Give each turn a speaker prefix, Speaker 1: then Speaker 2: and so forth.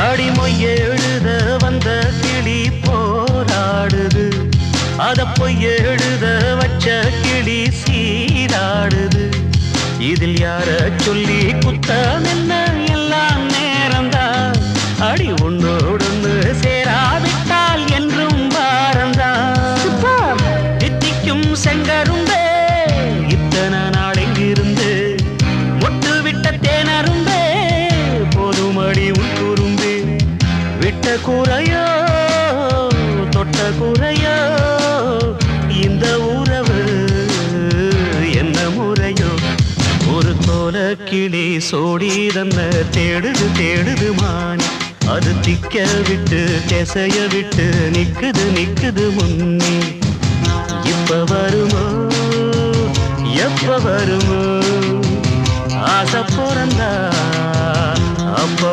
Speaker 1: அடிமொய் எழுத வந்த கிளி போராடுது, அத பொய் எழுத வச்ச கிளி சீராடுது. இதில் யார சொல்லி குத்தம் என்ன, எல்லாம் நேரம்தான். அடி உன்னோடு சேராவிட்டால் என்றும் பாரந்தான். தித்திக்கும் செங்கரும்பே இத்தனை நாள் எங்கிருந்து, முட்டு விட்ட தேனரும்பே போதுமடி உன் குறும்பே. விட்ட குறையோ தொட்ட குறையோ இந்த உறவு என்ன முறையோ. ஒரு தோல கிளி சோடி தன்ன தேடுது தேடுது மான், அது திக்க விட்டு திசைய விட்டு நிக்குது நிக்குது முன்னே. இப்ப வருமோ எப்ப வருமோ, ஆசை பிறந்தா அப்ப